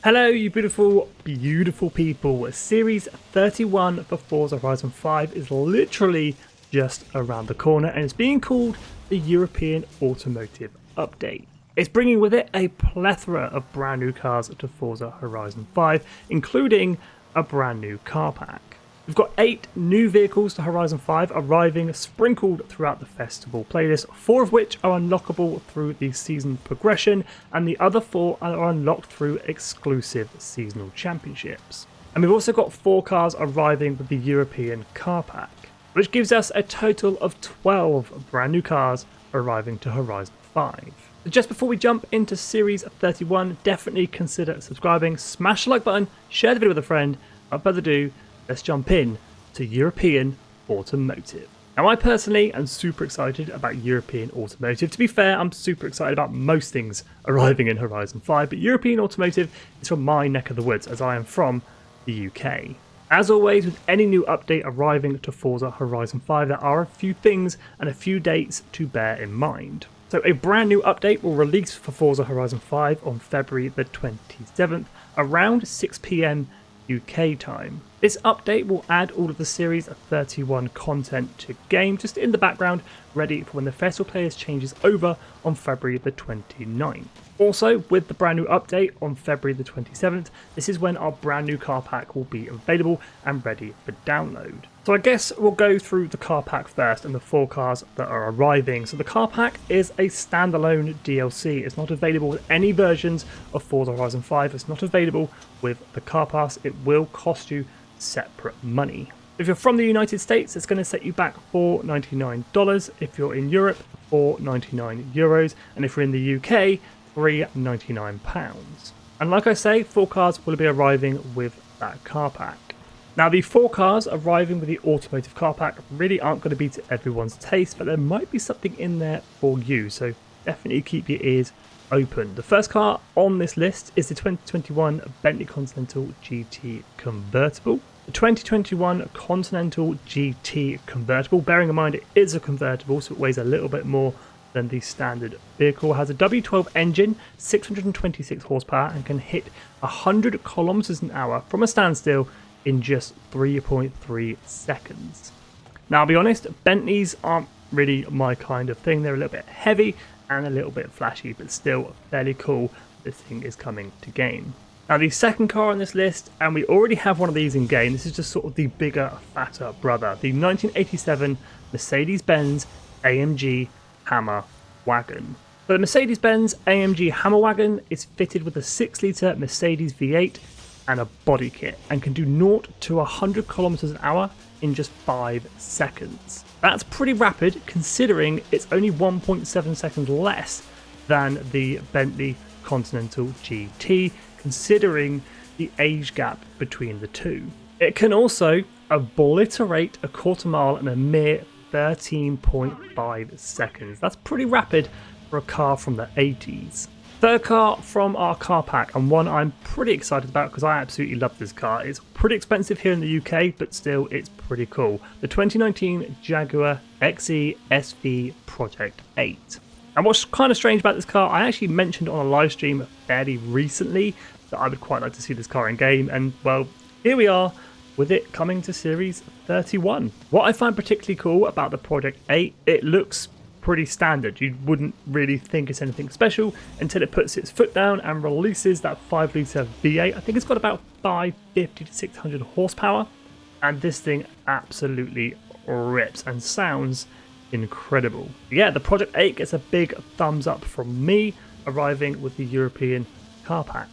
Hello, you beautiful, beautiful people. Series 31 for Forza Horizon 5 is literally just around the corner and it's being called the European Automotive Update. It's bringing with it a plethora of brand new cars to Forza Horizon 5, including a brand new car pack. We've got 8 new vehicles to Horizon 5 arriving sprinkled throughout the festival playlist, 4 of which are unlockable through the season progression, and the other 4 are unlocked through exclusive seasonal championships. And we've also got 4 cars arriving with the European car pack, which gives us a total of 12 brand new cars arriving to Horizon 5. Just before we jump into Series 31, definitely consider subscribing, smash the like button, share the video with a friend. Without further ado, let's jump in to European Automotive. Now, I personally am super excited about European Automotive. To be fair, I'm super excited about most things arriving in Horizon 5, but European Automotive is from my neck of the woods, as I am from the UK. As always, with any new update arriving to Forza Horizon 5, there are a few things and a few dates to bear in mind. So a brand new update will release for Forza Horizon 5 on February the 27th, around 6 PM UK time. This update will add all of the Series 31 content to game just in the background, ready for when the festival players changes over on February the 29th. Also, with the brand new update on February the 27th, this is when our brand new car pack will be available and ready for download. So I guess we'll go through the car pack first and the 4 cars that are arriving. So the car pack is a standalone DLC. It's not available with any versions of Forza Horizon 5. It's not available with the car pass. It will cost you separate money. If you're from the United States, it's going to set you back $4.99. If you're in Europe, €4.99. And if you're in the UK, £3.99. And like I say, 4 cars will be arriving with that car pack. Now, the 4 cars arriving with the automotive car pack really aren't going to be to everyone's taste, but there might be something in there for you, so definitely keep your ears open. The first car on this list is the 2021 Bentley Continental GT Convertible. The 2021 Continental GT Convertible, bearing in mind it is a convertible, so it weighs a little bit more than the standard vehicle, has a W12 engine, 626 horsepower, and can hit 100 kilometers an hour from a standstill in just 3.3 seconds. Now, I'll be honest, Bentleys aren't really my kind of thing. They're a little bit heavy and a little bit flashy, but still fairly cool. This thing is coming to game. Now, the second car on this list, and we already have one of these in game, this is just sort of the bigger, fatter brother, the 1987 Mercedes-Benz AMG Hammer Wagon. So the Mercedes-Benz AMG Hammer Wagon is fitted with a 6-litre Mercedes V8 and a body kit, and can do 0 to 100 kilometers an hour in just 5 seconds. That's pretty rapid considering it's only 1.7 seconds less than the Bentley Continental GT, considering the age gap between the two. It can also obliterate a quarter mile in a mere 13.5 seconds. That's pretty rapid for a car from the 80s. Third car from our car pack, and one I'm pretty excited about because I absolutely love this car. It's pretty expensive here in the UK, but still it's pretty cool. The 2019 Jaguar XE SV Project 8. And what's kind of strange about this car, I actually mentioned on a live stream fairly recently that I would quite like to see this car in game, and well, here we are with it coming to Series 31. What I find particularly cool about the Project 8, it looks pretty standard. You wouldn't really think it's anything special until it puts its foot down and releases that 5-litre V8. I think it's got about 550 to 600 horsepower, and this thing absolutely rips and sounds incredible. Yeah, the Project 8 gets a big thumbs up from me, arriving with the European car pack.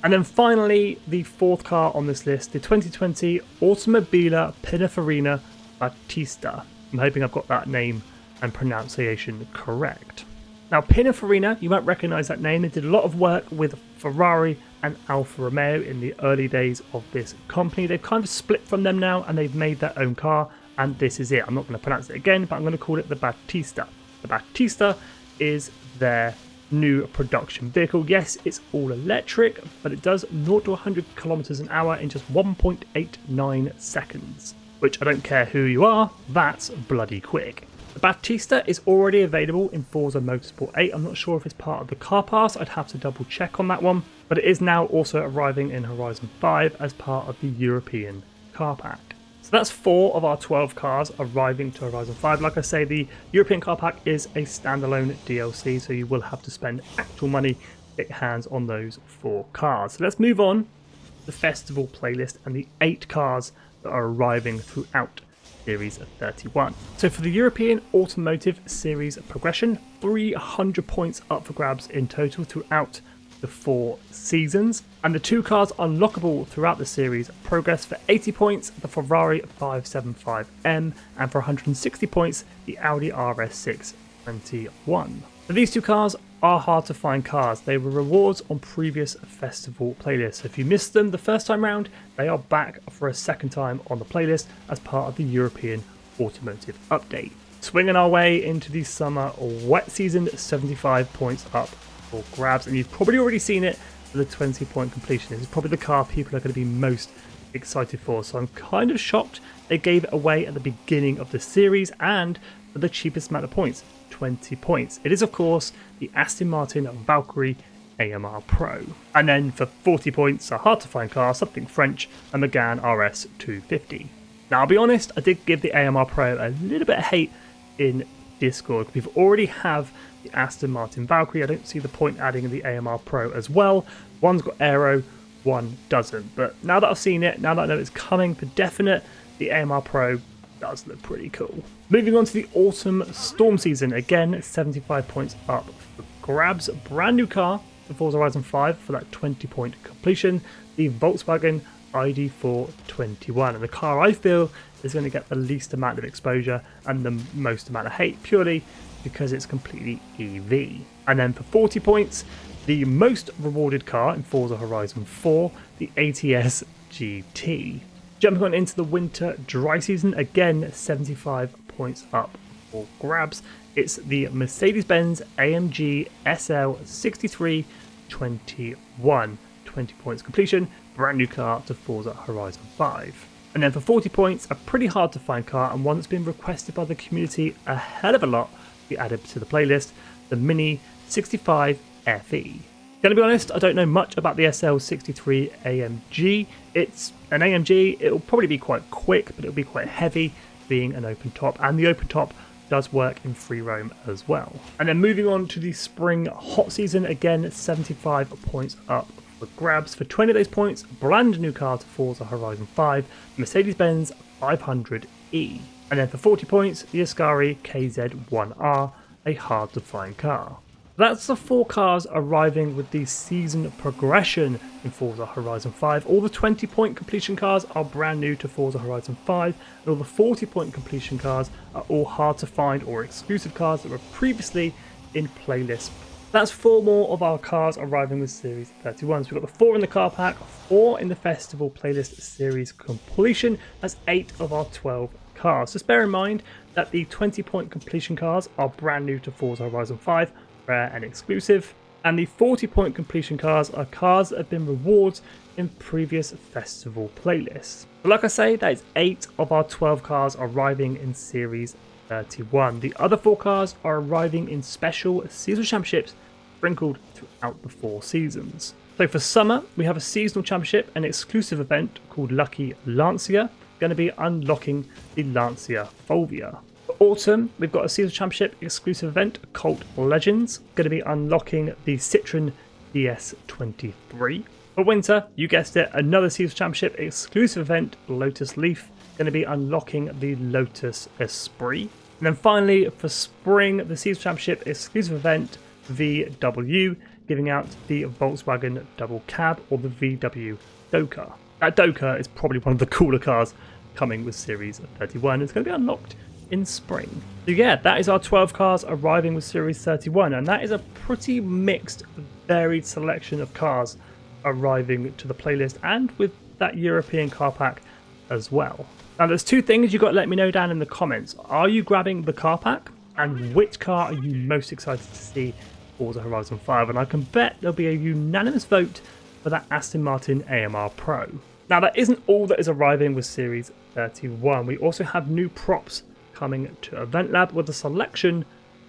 And then finally, the 4th car on this list, the 2020 Automobile Pininfarina Battista. I'm hoping I've got that name and pronunciation correct. Now, Pininfarina, you might recognise that name. They did a lot of work with Ferrari and Alfa Romeo in the early days of this company. They've kind of split from them now and they've made their own car, and this is it. I'm not going to pronounce it again, but I'm going to call it the Battista. The Battista is their new production vehicle. Yes, it's all electric, but it does 0 to 100 kilometers an hour in just 1.89 seconds, which I don't care who you are, that's bloody quick. The Battista is already available in Forza Motorsport 8. I'm not sure if it's part of the car pass, I'd have to double check on that one, but it is now also arriving in Horizon 5 as part of the European car pack. So that's 4 of our 12 cars arriving to Horizon 5. Like I say, the European car pack is a standalone DLC, so you will have to spend actual money to get your hands on those 4 cars. So let's move on to the festival playlist and the 8 cars that are arriving throughout Series 31. So for the European Automotive Series progression, 300 points up for grabs in total throughout the 4 seasons, and the 2 cars unlockable throughout the series progress for 80 points, the Ferrari 575M, and for 160 points, the Audi RS6 21. Now, these 2 cars are hard to find cars. They were rewards on previous festival playlists. So if you missed them the first time round, they are back for a second time on the playlist as part of the European Automotive update. Swinging our way into the summer wet season, 75 points up for grabs, and you've probably already seen it for the 20-point completion. This is probably the car people are going to be most excited for, so I'm kind of shocked they gave it away at the beginning of the series and for the cheapest amount of points, 20 points. It is, of course, the Aston Martin Valkyrie AMR Pro. And then for 40 points, a hard to find car, something French, a Megane RS 250. Now, I'll be honest, I did give the AMR Pro a little bit of hate in Discord. We've already have the Aston Martin Valkyrie. I don't see the point adding the AMR Pro as well. One's got aero, one doesn't. But now that I've seen it, now that I know it's coming for definite, the AMR Pro does look pretty cool. Moving on to the autumn storm season, again 75 points up for grabs. Brand new car for Forza Horizon 5 for that 20-point completion, the Volkswagen ID4 21, and the car I feel is going to get the least amount of exposure and the most amount of hate, purely because it's completely EV. And then for 40 points, the most rewarded car in Forza Horizon 4, the ATS GT. Jumping on into the winter dry season, again 75 points up for grabs. It's the Mercedes-Benz AMG SL63 21, 20 points completion, brand new car to Forza Horizon 5. And then for 40 points, a pretty hard to find car and one that's been requested by the community a hell of a lot to be added to the playlist, the Mini 65 FE. Gonna be honest, I don't know much about the SL63 AMG. It's an AMG, it'll probably be quite quick, but it'll be quite heavy, being an open top, and the open top does work in free roam as well. And then moving on to the spring hot season, again 75 points up for grabs. For 20 of those points, brand new car to Forza Horizon 5, Mercedes-Benz 500E. And then for 40 points, the Ascari KZ1R, a hard to find car. That's the 4 cars arriving with the season progression in Forza Horizon 5. All the 20-point completion cars are brand new to Forza Horizon 5, and all the 40-point completion cars are all hard to find or exclusive cars that were previously in playlists. That's 4 more of our cars arriving with Series 31. So we've got the 4 in the car pack, 4 in the festival playlist series completion. That's 8 of our 12 cars. Just bear in mind that the 20-point completion cars are brand new to Forza Horizon 5, rare and exclusive, and the 40-point completion cars are cars that have been rewards in previous festival playlists. But like I say, that is 8 of our 12 cars arriving in Series 31. The other 4 cars are arriving in special seasonal championships sprinkled throughout the 4 seasons. So for summer, we have a seasonal championship, an exclusive event called Lucky Lancia, going to be unlocking the Lancia Fulvia. For autumn, we've got a seasonal championship exclusive event, Cult Legends, going to be unlocking the Citroen DS23. For winter, you guessed it, another seasonal championship exclusive event, Lotus Leaf, going to be unlocking the Lotus Esprit. And then finally, for spring, the seasonal championship exclusive event, VW, giving out the Volkswagen Double Cab, or the VW Doka. That Doka is probably one of the cooler cars coming with Series 31. It's going to be unlocked in spring. So yeah, that is our 12 cars arriving with Series 31, and that is a pretty mixed, varied selection of cars arriving to the playlist, and with that European car pack as well. Now there's 2 things you've got to let me know down in the comments. Are you grabbing the car pack, and which car are you most excited to see Forza Horizon 5? And I can bet there'll be a unanimous vote for that Aston Martin AMR Pro. Now that isn't all that is arriving with Series 31. We also have new props coming to Event Lab with a selection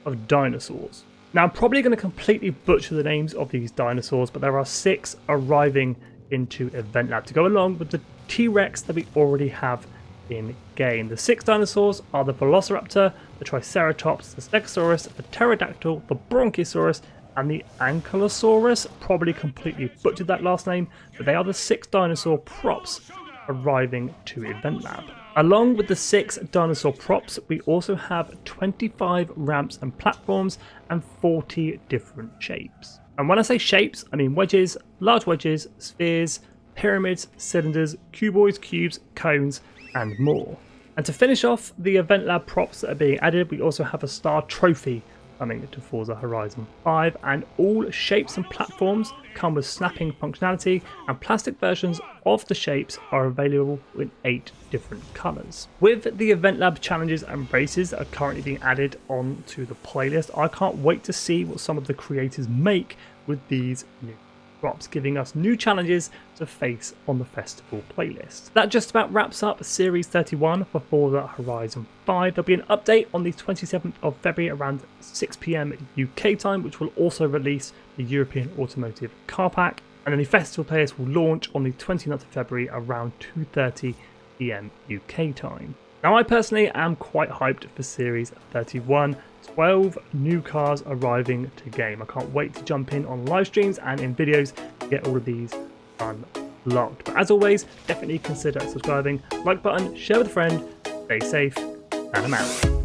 of dinosaurs. Now, I'm probably going to completely butcher the names of these dinosaurs, but there are 6 arriving into Event Lab to go along with the T-Rex that we already have in game. The 6 dinosaurs are the Velociraptor, the Triceratops, the Stegosaurus, the Pterodactyl, the Bronchiosaurus, and the Ankylosaurus. Probably completely butchered that last name, but they are the 6 dinosaur props arriving to Event Lab. Along with the 6 dinosaur props, we also have 25 ramps and platforms and 40 different shapes. And when I say shapes, I mean wedges, large wedges, spheres, pyramids, cylinders, cuboids, cubes, cones, and more. And to finish off the Event Lab props that are being added, we also have a star trophy coming to Forza Horizon 5, and all shapes and platforms come with snapping functionality, and plastic versions of the shapes are available in 8 different colours. With the Event Lab challenges and races that are currently being added onto the playlist, I can't wait to see what some of the creators make with these new props, giving us new challenges to face on the festival playlist. That just about wraps up Series 31 for Forza Horizon 5. There'll be an update on the 27th of February around 6 PM UK time, which will also release the European Automotive Car Pack, and then the festival playlist will launch on the 29th of February around 2:30 PM UK time. Now, I personally am quite hyped for Series 31. 12 new cars arriving to game. I can't wait to jump in on live streams and in videos to get all of these unlocked. But as always, definitely consider subscribing, like button, share with a friend, stay safe, and I'm out.